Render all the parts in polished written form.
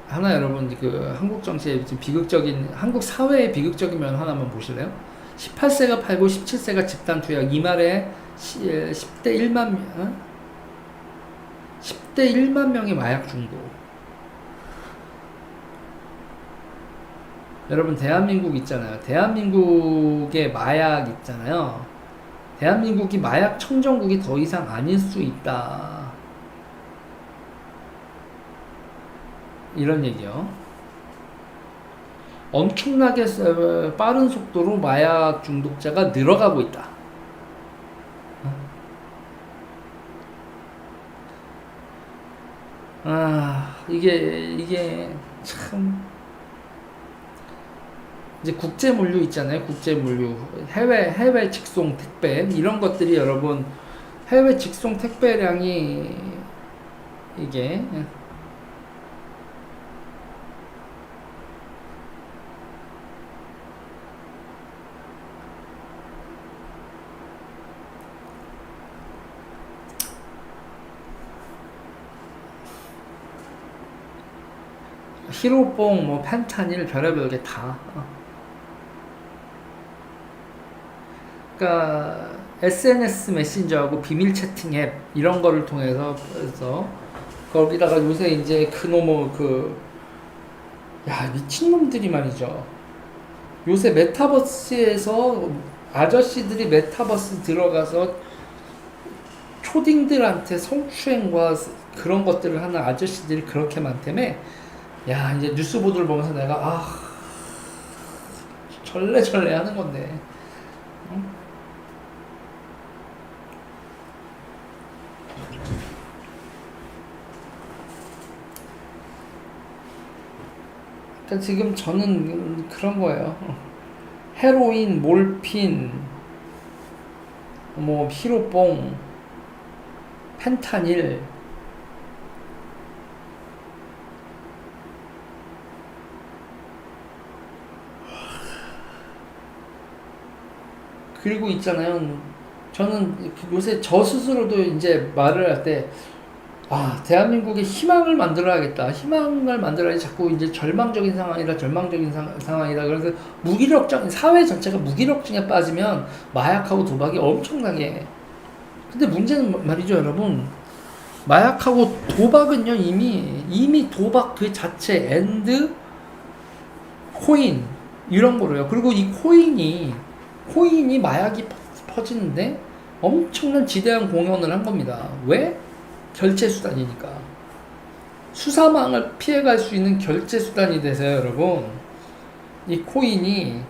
하나 여러분 그 한국 정치의 지금 비극적인 한국 사회의 비극적인 면 하나만 보실래요? 18세가 팔고 17세가 집단 투약 이 말에 10대 1만 10대 1만 명이 마약 중독. 여러분 대한민국 있잖아요. 대한민국의 마약 있잖아요. 대한민국이 마약 청정국이 더 이상 아닐 수 있다. 이런 얘기요. 엄청나게 빠른 속도로 마약 중독자가 늘어가고 있다. 이게 참 이제 국제 물류 있잖아요. 국제 물류 해외 직송 택배 이런 것들이 여러분 해외 직송 택배량이 이게 히로뽕 뭐 펜타닐 별의별 게 다. 그러니까 SNS 메신저하고 비밀 채팅 앱 이런 거를 통해서 거기다가 요새 이제 그놈의 미친놈들이 말이죠. 요새 메타버스에서 아저씨들이 메타버스 들어가서 초딩들한테 성추행과 그런 것들을 하는 아저씨들이 그렇게 많다며. 야, 이제 뉴스 보도를 보면서 내가 절레절레 하는 건데. 응? 그러니까 지금 저는 그런 거예요. 헤로인, 몰핀, 뭐 히로뽕, 펜타닐, 그리고 있잖아요. 저는 요새 저 스스로도 이제 말을 할 때, 대한민국에 희망을 만들어야겠다. 희망을 만들어야지 자꾸 이제 절망적인 상황이다. 그래서 사회 전체가 무기력증에 빠지면 마약하고 도박이 엄청나게. 근데 문제는 말이죠, 여러분. 마약하고 도박은요, 이미 도박 그 자체, 코인, 이런 거로요. 그리고 이 코인이 마약이 퍼지는데 엄청난 지대한 공헌을 한 겁니다. 왜? 결제 수단이니까. 수사망을 피해갈 수 있는 결제 수단이 돼서요, 여러분. 이 코인이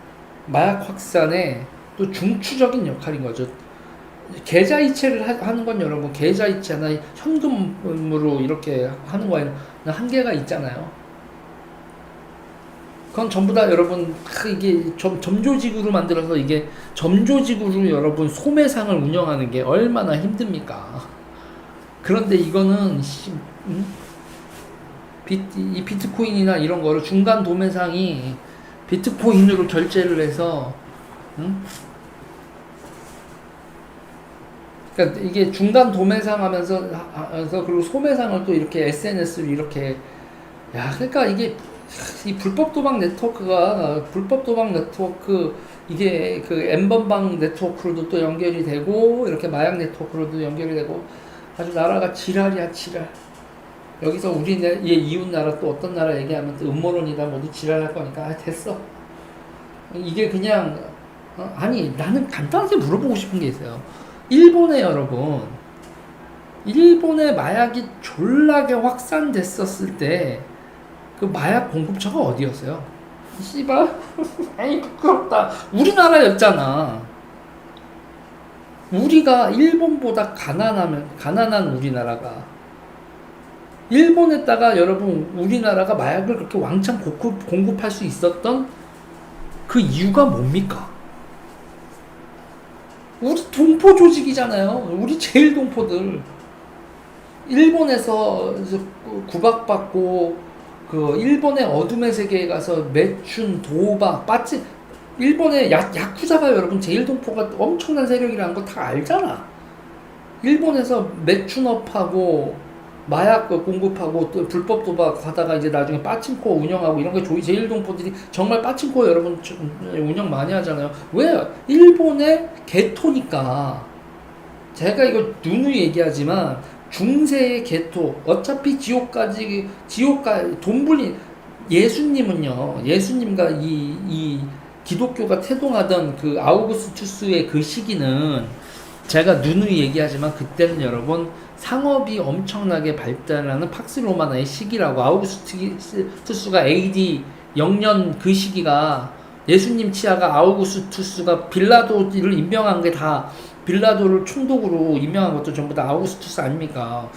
마약 확산에 또 중추적인 역할인 거죠. 계좌이체를 하는 건 여러분, 계좌이체나 현금으로 이렇게 하는 거에는 한계가 있잖아요. 그건 전부 다 여러분 이게 점조직으로 만들어서 이게 점조직으로 여러분 소매상을 운영하는 게 얼마나 힘듭니까? 그런데 이거는 이 비트코인이나 이런 거를 중간 도매상이 비트코인으로 결제를 해서 그러니까 이게 중간 도매상 하면서 그리고 소매상을 또 이렇게 SNS로 이렇게 그러니까 이게 이 불법 도박 네트워크 이게 그 N번방 네트워크로도 또 연결이 되고 이렇게 마약 네트워크로도 연결이 되고 아주 나라가 지랄이야 지랄. 여기서 우리네 이웃 나라 또 어떤 나라 얘기하면 또 음모론이다 모두 지랄할 거니까 됐어. 이게 그냥 아니 나는 간단하게 물어보고 싶은 게 있어요. 일본에 여러분 일본의 마약이 졸라게 확산됐었을 때 그 마약 공급처가 어디였어요? 씨발 아이 부끄럽다. 우리나라였잖아. 우리가 일본보다 가난한 우리나라가 일본에다가 여러분 우리나라가 마약을 그렇게 왕창 공급할 수 있었던 그 이유가 뭡니까? 우리 동포 조직이잖아요. 우리 제일 동포들. 일본에서 구박받고 그 일본의 어둠의 세계에 가서 매춘, 도박, 빠찌 일본의 야쿠자가 여러분 제일 동포가 엄청난 세력이라는 거 다 알잖아. 일본에서 매춘업하고 마약 공급하고 또 불법 도박하다가 이제 나중에 빠친코 운영하고 이런 게 제일동포들이 정말 빠친코 여러분 운영 많이 하잖아요. 왜? 일본의 개토니까. 제가 이거 누누이 얘기하지만 중세의 개토 어차피 지옥가 돈 불린 예수님과 이 기독교가 태동하던 그 아우구스투스의 그 시기는 제가 누누이 얘기하지만 그때는 여러분 상업이 엄청나게 발달하는 팍스 로마나의 시기라고. 아우구스투스가 AD 0년 그 시기가 예수님 치하가 아우구스투스가 빌라도를 임명한 게 다 빌라도를 총독으로 임명한 것도 전부 다 아우구스투스 아닙니까?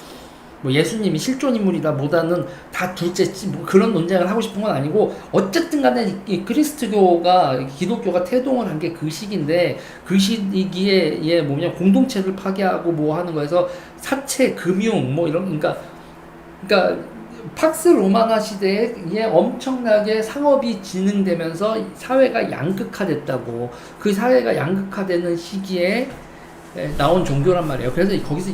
뭐 예수님이 실존 인물이다 보다는 다 둘째지 뭐 그런 논쟁을 하고 싶은 건 아니고 어쨌든 간에 이 그리스도교가 기독교가 태동을 한 게 그 시기인데 그 시기에 뭐냐 공동체를 파괴하고 뭐 하는 거에서 사채 금융 뭐 이런 그러니까 팍스 로마나 시대에 엄청나게 상업이 진흥되면서 사회가 양극화됐다고. 그 사회가 양극화되는 시기에 나온 종교란 말이에요. 그래서 거기서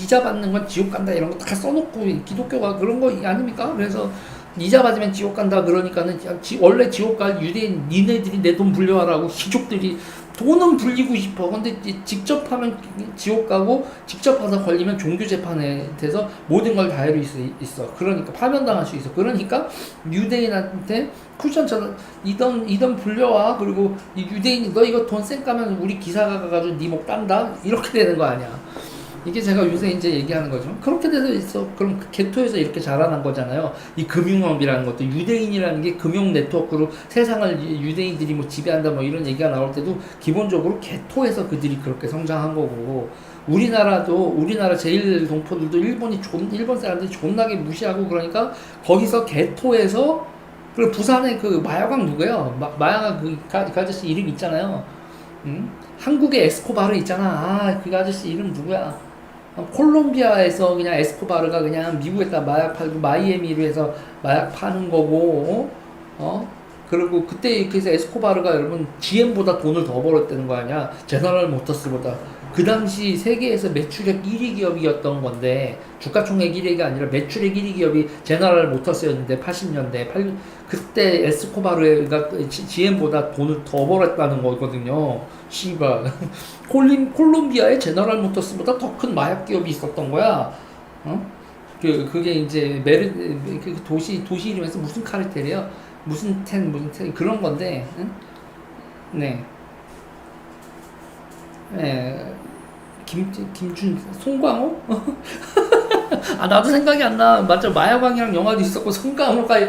이자 받는 건 지옥 간다 이런 거 다 써놓고 기독교가 그런 거 아닙니까? 그래서 이자 받으면 지옥 간다 그러니까는 원래 지옥 갈 유대인 니네들이 내 돈 불려와라고 귀족들이 돈은 불리고 싶어. 근데 직접 하면 지옥 가고 직접 가서 걸리면 종교 재판에 대해서 모든 걸 다 해줄 수 있어. 그러니까 파면당할 수 있어. 그러니까 유대인한테 쿠션처럼 이던 불려와. 그리고 이 유대인이 너 이거 돈 쌩 까면 우리 기사가 가가지고 네 목 딴다. 이렇게 되는 거 아니야. 이게 제가 요새 이제 얘기하는 거죠. 그렇게 돼서 있어. 그럼 그 개토에서 이렇게 자라난 거잖아요. 이 금융업이라는 것도 유대인이라는 게 금융 네트워크로 세상을 유대인들이 뭐 지배한다 뭐 이런 얘기가 나올 때도 기본적으로 개토에서 그들이 그렇게 성장한 거고. 우리나라 제일 동포들도 일본 사람들이 존나게 무시하고 그러니까 거기서 개토에서 그리고 부산에 그 마야광 누구예요? 마야광 그 아저씨 이름 있잖아요. 한국에 에스코바르 있잖아. 그 아저씨 이름 누구야? 콜롬비아에서 그냥 에스코바르가 그냥 미국에다 마약 팔고 마이애미로 해서 마약 파는 거고, 그리고 그때 그래서 에스코바르가 여러분 GM보다 돈을 더 벌었다는 거 아니야? 제너럴 모터스보다. 그 당시 세계에서 매출액 1위 기업이었던 건데 주가 총액 1위가 아니라 매출액 1위 기업이 제너럴 모터스였는데 80년대 그때 에스코바르가 GM보다 돈을 더 벌었다는 거거든요. 씨발. 콜롬비아의 제너럴 모터스보다 더 큰 마약 기업이 있었던 거야. 그게 이제 그 도시 이름에서 무슨 카르텔이야? 무슨 텐 그런 건데. 응? 네. 네. 송광호? 아, 나도 생각이 안 나. 맞죠. 마야광이랑 영화도 있었고, 송강호가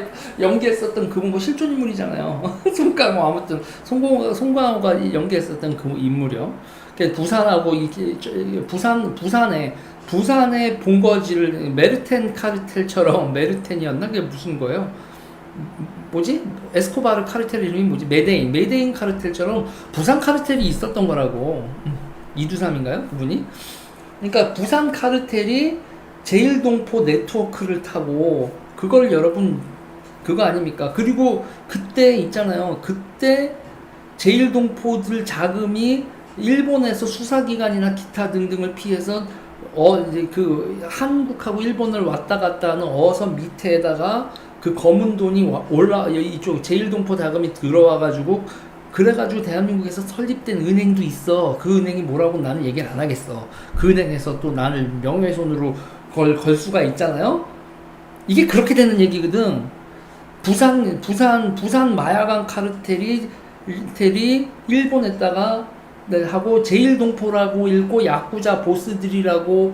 연기했었던 그분 뭐 실존 인물이잖아요. 송강호, 아무튼, 송강호가 연기했었던 그 인물이요. 부산하고, 부산의 본거지를 메르텐 카르텔처럼, 메르텐이었나? 그게 무슨 거예요? 뭐지? 에스코바르 카르텔 이름이 뭐지? 메데인 카르텔처럼 부산 카르텔이 있었던 거라고. 이두삼인가요? 그분이? 그러니까 부산 카르텔이 제일동포 네트워크를 타고 그걸 여러분 그거 아닙니까? 그리고 그때 있잖아요. 그때 제일동포들 자금이 일본에서 수사기관이나 기타 등등을 피해서 이제 그 한국하고 일본을 왔다 갔다 하는 어선 밑에다가 그 검은 돈이 이쪽 제일동포 자금이 들어와가지고 그래가지고 대한민국에서 설립된 은행도 있어. 그 은행이 뭐라고 나는 얘기를 안 하겠어. 그 은행에서 또 나를 명예훼손으로 걸 수가 있잖아요. 이게 그렇게 되는 얘기거든. 부산 마야강 카르텔이 일본에다가 하고 제일동포라고 읽고 야쿠자 보스들이라고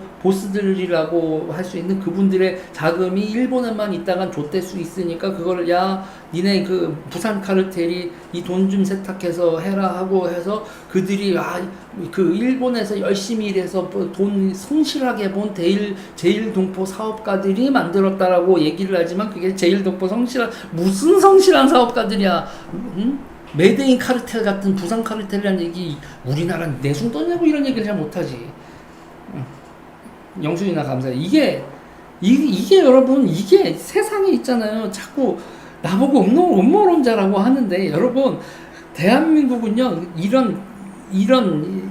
할 수 있는 그분들의 자금이 일본에만 있다간 좆될 수 있으니까 그거를 니네 그 부산 카르텔이 이 돈 좀 세탁해서 해라 하고 해서 그들이 그 일본에서 열심히 일해서 돈 성실하게 본 제일동포 사업가들이 만들었다라고 얘기를 하지만 그게 제일동포 무슨 성실한 사업가들이야. 메데인 카르텔 같은 부산 카르텔이라는 얘기 우리나라 내숭 떠내고 이런 얘기를 잘 못하지. 영순이나 감사해. 이게 여러분 이게 세상에 있잖아요. 자꾸 나보고 음모론자라고 하는데 여러분 대한민국은요 이런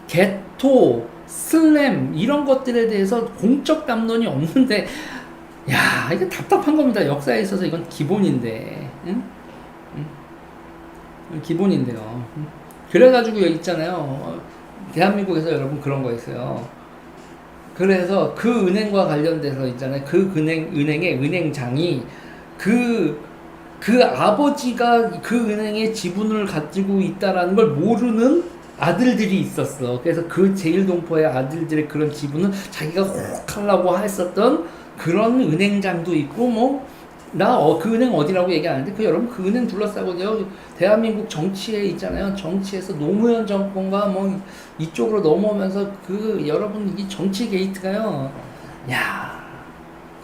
개토 슬램 이런 것들에 대해서 공적 담론이 없는데 야 이게 답답한 겁니다. 역사에 있어서 이건 기본인데 응? 기본인데요. 그래가지고 여기 있잖아요. 대한민국에서 여러분 그런 거 있어요. 그래서 그 은행과 관련돼서 있잖아요. 그 은행의 은행장이 그 아버지가 그 은행의 지분을 가지고 있다라는 걸 모르는 아들들이 있었어. 그래서 그 제1동포의 아들들의 그런 지분을 자기가 혹 하려고 했었던 그런 은행장도 있고, 그 은행 어디라고 얘기 안 하는데, 여러분 그 은행 둘러싸고요. 대한민국 정치에 있잖아요. 정치에서 노무현 정권과 이쪽으로 넘어오면서 여러분 이 정치 게이트가요. 야.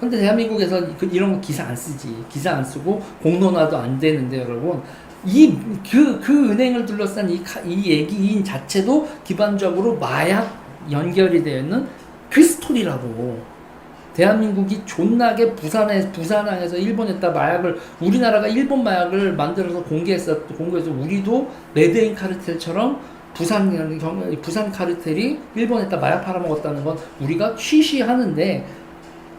근데 대한민국에서 이런 거 기사 안 쓰지. 기사 안 쓰고 공론화도 안 되는데 여러분. 그 은행을 둘러싼 이 얘기인 자체도 기반적으로 마약 연결이 되어 있는 그 스토리라고. 대한민국이 존나게 부산항에서 일본에다 우리나라가 일본 마약을 만들어서 공개해서 우리도 레드인 카르텔처럼 부산 카르텔이 일본에다 마약 팔아먹었다는 건 우리가 취시하는데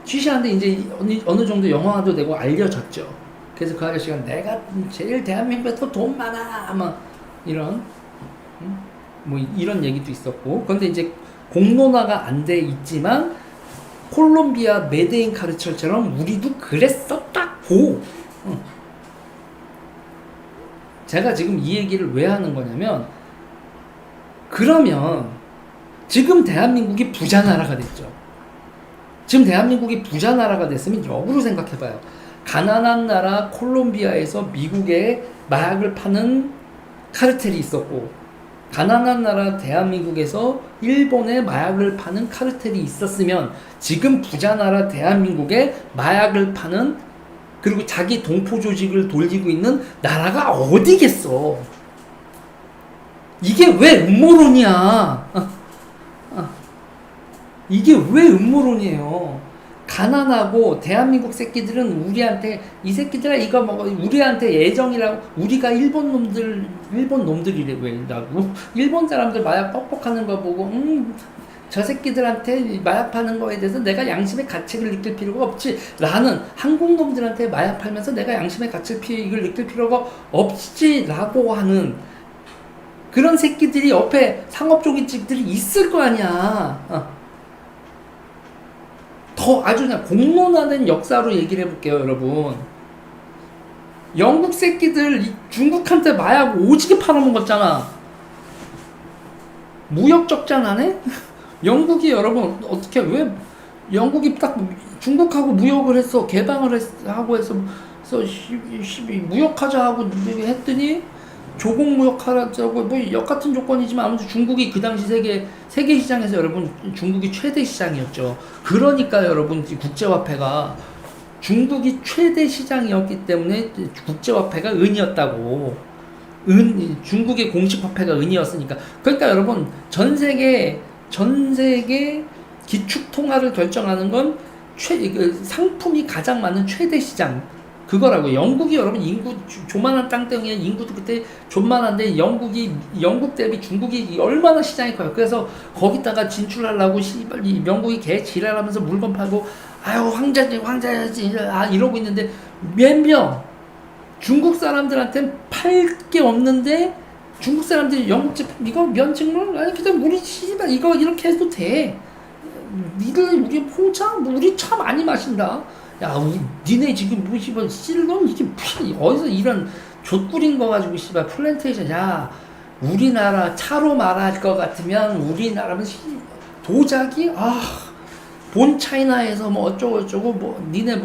이제 어느 정도 영화화도 되고 알려졌죠. 그래서 그 아저씨가 내가 제일 대한민국에서 돈 많아 이런 이런 얘기도 있었고. 그런데 이제 공론화가 안 돼 있지만 콜롬비아 메데인 카르텔처럼 우리도 그랬었다고. 제가 지금 이 얘기를 왜 하는 거냐면, 그러면 지금 대한민국이 부자 나라가 됐죠. 지금 대한민국이 부자 나라가 됐으면 역으로 생각해봐요. 가난한 나라 콜롬비아에서 미국에 마약을 파는 카르텔이 있었고, 가난한 나라 대한민국에서 일본에 마약을 파는 카르텔이 있었으면 지금 부자 나라 대한민국에 마약을 파는, 그리고 자기 동포 조직을 돌리고 있는 나라가 어디겠어. 이게 왜 음모론이야. 이게 왜 음모론이에요. 가난하고 대한민국 새끼들은 우리한테 이 새끼들아 이거 먹어, 우리한테 애정이라고. 우리가 일본 놈들이라고. 일본 사람들 마약 뻑뻑하는 거 보고 저 새끼들한테 마약 파는 거에 대해서 내가 양심의 가책을 느낄 필요가 없지 라는, 한국 놈들한테 마약 팔면서 내가 양심의 가책을 느낄 필요가 없지 라고 하는 그런 새끼들이 옆에 상업조직들이 있을 거 아니야. 더 아주 그냥 공론화된 역사로 얘기를 해볼게요, 여러분. 영국 새끼들 중국한테 마약 오지게 팔아먹었잖아. 무역 적자 나네? 영국이 여러분 왜 영국이 딱 중국하고 무역을 했어, 개방을 하고 해서 무역하자 하고 했더니 조공 무역하자고 역같은 조건이지만 아무튼 중국이 그 당시 세계 시장에서 여러분 중국이 최대 시장이었죠. 그러니까 여러분 국제화폐가 중국이 최대 시장이었기 때문에 국제화폐가 은이었다고. 중국의 공식 화폐가 은이었으니까. 그러니까 여러분 전 세계 기축 통화를 결정하는 건 상품이 가장 많은 최대 시장. 그거라고. 영국이 여러분 인구 조만한 땅덩이에 인구도 그때 존만한데 영국 대비 중국이 얼마나 시장이 커요. 그래서 거기다가 진출하려고 영국이 개 지랄하면서 물건 팔고 아유 황자지 이러고 있는데 몇 명 중국 사람들한테 팔 게 없는데 중국 사람들이 영국 제품 이거 면책물 아니 그냥 우리 씨발 이거 이렇게 해도 돼. 우리 홍차 우리 차 많이 마신다. 야, 니네 지금 씨발 실론 이게 어디서 이런 족구린 거 가지고 씨발 플랜테이션. 야, 우리나라 차로 말할 것 같으면 우리나라는 도자기 본 차이나에서 어쩌고 니네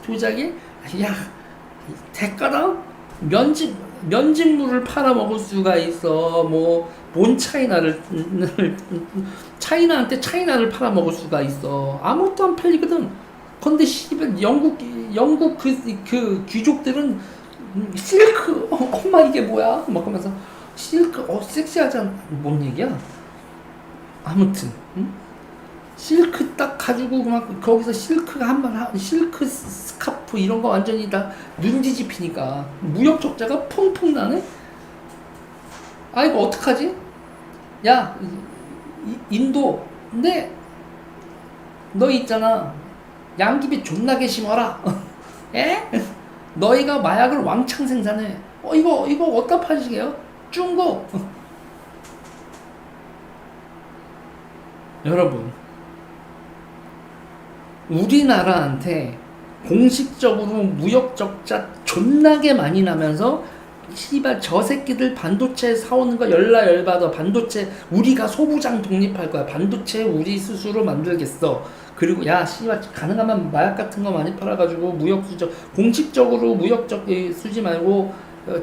도자기 야 대가랑 면직물을 팔아 먹을 수가 있어. 본 차이나한테 차이나를 팔아 먹을 수가 있어. 아무것도 안 팔리거든. 근데 씨발 영국 그 귀족들은 실크 엄마 이게 뭐야? 막 하면서 실크 섹시하잖아. 뭔 얘기야? 아무튼 실크 딱 가지고 막 거기서 실크 실크 스카프 이런 거 완전히 다 눈뒤집히니까 무역 적자가 펑펑 나네. 이거 어떡하지? 야 인도 근데 너 있잖아, 양귀비 존나게 심어라. 에? 너희가 마약을 왕창 생산해. 이거 어디다 파시게요? 중국. 여러분, 우리나라한테 공식적으로 무역 적자 존나게 많이 나면서 씨발 저 새끼들 반도체 사오는 거 열받아. 반도체 우리가 소부장 독립할 거야. 반도체 우리 스스로 만들겠어. 그리고 야 씨발 가능하면 마약 같은 거 많이 팔아가지고 무역 수저 공식적으로 무역적 쓰지 말고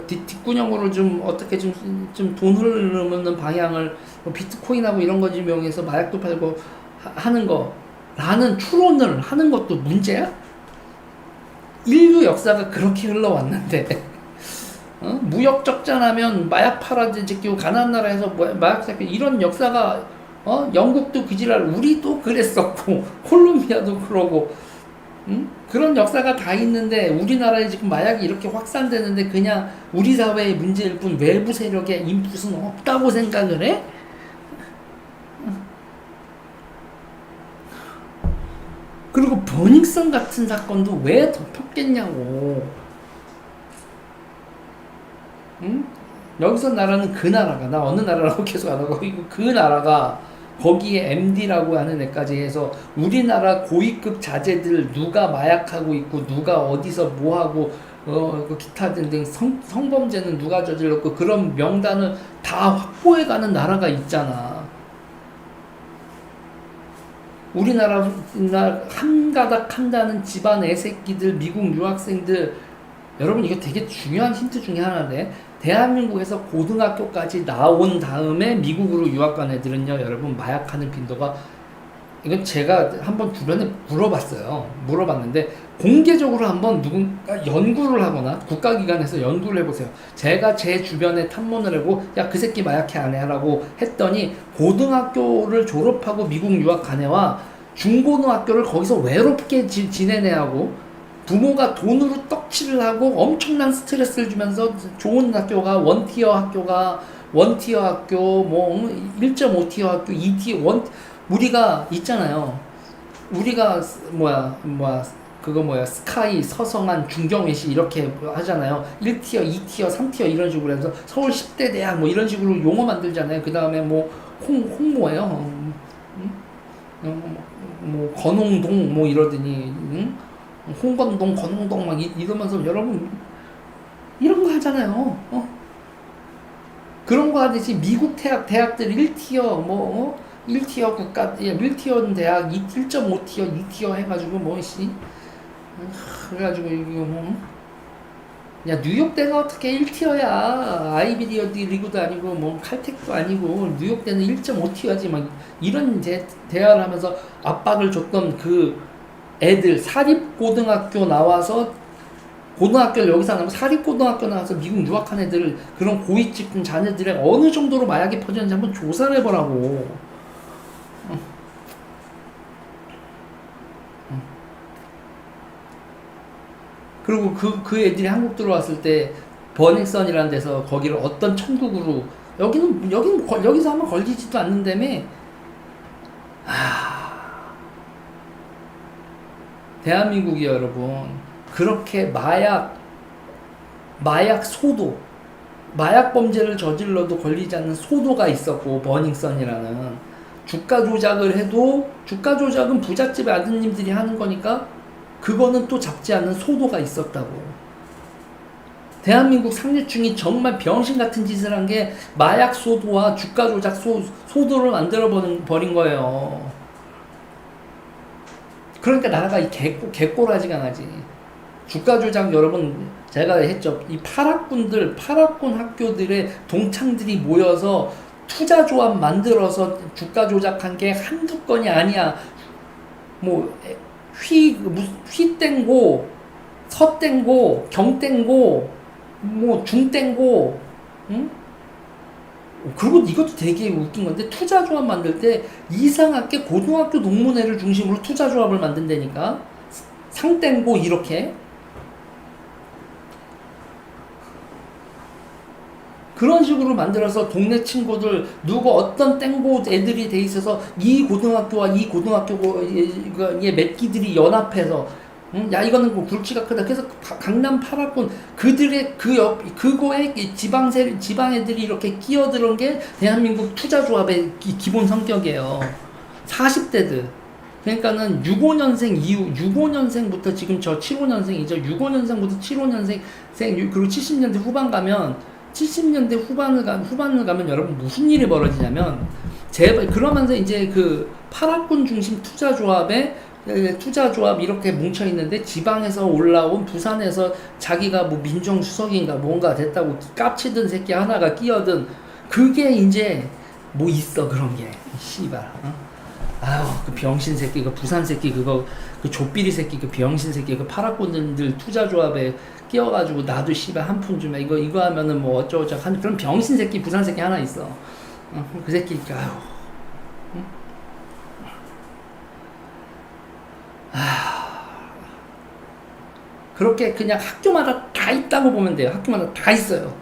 뒷구녕으로 좀 어떻게 좀 돈 흐르는 방향을 뭐 비트코인하고 이런 거 좀 이용해서 마약도 팔고 하는 거 라는 추론을 하는 것도 문제야? 인류 역사가 그렇게 흘러왔는데 무역 적자 나면 마약 팔아지고 가난한 나라에서 마약 사기 이런 역사가 영국도 그지랄 우리도 그랬었고 콜롬비아도 그러고 그런 역사가 다 있는데 우리나라에 지금 마약이 이렇게 확산되는데 그냥 우리 사회의 문제일 뿐 외부 세력의 인풋은 없다고 생각을 해? 그리고 버닝썬 같은 사건도 왜 덮였겠냐고. 응? 여기서 나라는 그 나라가 나 어느 나라라고 계속 안 하고 그 나라가 거기에 MD라고 하는 애까지 해서 우리나라 고위급 자제들 누가 마약하고 있고 누가 어디서 뭐하고 그 기타 등등 성범죄는 누가 저질렀고 그런 명단을 다 확보해가는 나라가 있잖아. 우리나라 한가닥 한다는 집안 애새끼들 미국 유학생들 여러분 이거 되게 중요한 힌트 중에 하나인데 대한민국에서 고등학교까지 나온 다음에 미국으로 유학 간 애들은요 여러분 마약하는 빈도가 이건 제가 한번 주변에 물어봤는데 공개적으로 한번 누군가 연구를 하거나 국가기관에서 연구를 해보세요. 제가 제 주변에 탐문을 하고 야 그 새끼 마약해 안 해? 라고 했더니 고등학교를 졸업하고 미국 유학 간 애와 중고등학교를 거기서 외롭게 지낸 애하고 부모가 돈으로 떡칠을 하고 엄청난 스트레스를 주면서 좋은 학교가 원티어 학교 뭐 1.5티어 학교 2티어 우리가 있잖아요. 우리가 스카이 서성한 중경외시 이렇게 하잖아요. 1티어 2티어 3티어 이런 식으로 해서 서울 10대 대학 뭐 이런 식으로 용어 만들잖아요. 그 다음에 뭐 홍모예요. 뭐 건홍동 뭐 이러더니 홍건동, 건홍동 막 이러면서 여러분 이런 거 하잖아요. 그런 거 하듯이 미국 대학들 1티어 1티어 국가 1티어 대학 1.5티어 2티어 해가지고 그래가지고 이거 야 뉴욕대가 어떻게 1티어야 아이비리어 리그도 아니고 칼텍도 아니고 뉴욕대는 1.5티어지 막 이런 대화를 하면서 압박을 줬던 그 애들 사립고등학교 나와서 고등학교를 여기서 안 하고 사립고등학교 나와서 미국 유학한 애들 그런 고위직군 자녀들의 어느 정도로 마약이 퍼지는지 한번 조사를 해보라고. 그리고 그 애들이 한국 들어왔을 때 버닝썬이라는 데서 거기를 어떤 천국으로 여기서 하면 걸리지도 않는다며. 대한민국이 여러분 그렇게 마약 범죄를 저질러도 걸리지 않는 소도가 있었고 버닝썬이라는 주가 조작을 해도 주가 조작은 부잣집의 아드님들이 하는 거니까 그거는 또 잡지 않는 소도가 있었다고. 대한민국 상류층이 정말 병신 같은 짓을 한 게 마약 소도와 주가 조작 소도를 만들어 버린 거예요. 그러니까 나라가 이 개꼬라지가 나지. 주가 조작 여러분 제가 했죠. 이 파락군 학교들의 동창들이 모여서 투자 조합 만들어서 주가 조작한 게 한두 건이 아니야. 휘땡고, 서땡고, 경땡고, 중땡고, 응? 그리고 이것도 되게 웃긴 건데 투자 조합 만들 때 이상하게 고등학교 동문회를 중심으로 투자 조합을 만든다니까. 상땡고 이렇게. 그런 식으로 만들어서 동네 친구들 누구 어떤 땡고 애들이 돼 있어서 이 고등학교와 이 고등학교의 맺기들이 연합해서 야 이거는 뭐 굵기가 크다. 그래서 강남 8학군 그들의 그거에 지방 애들이 이렇게 끼어드는 게 대한민국 투자조합의 기본 성격이에요. 40대들. 그러니까는 65년생 이후 65년생부터 지금 저 75년생이죠. 65년생부터 75년생 그리고 70년대 후반 가면 70년대 후반을 가면 여러분 무슨 일이 벌어지냐면 그러면서 이제 그 8학군 중심 투자조합 이렇게 뭉쳐 있는데 지방에서 올라온 부산에서 자기가 뭐 민정수석인가 뭔가 됐다고 깝치던 새끼 하나가 끼어든 그게 이제 뭐 있어 그런 게 씨발 아유 그 병신 새끼 그 부산 새끼 그거 그 족비리 새끼 그 병신 새끼 그 8학군들 투자조합에 끼어가지고 나도 씨발 한 푼 주면 이거 하면은 뭐 어쩌고저쩌고 하는 그런 병신 새끼 부산 새끼 하나 있어. 그 새끼 아유. 응? 그렇게 그냥 학교마다 다 있다고 보면 돼요. 학교마다 다 있어요.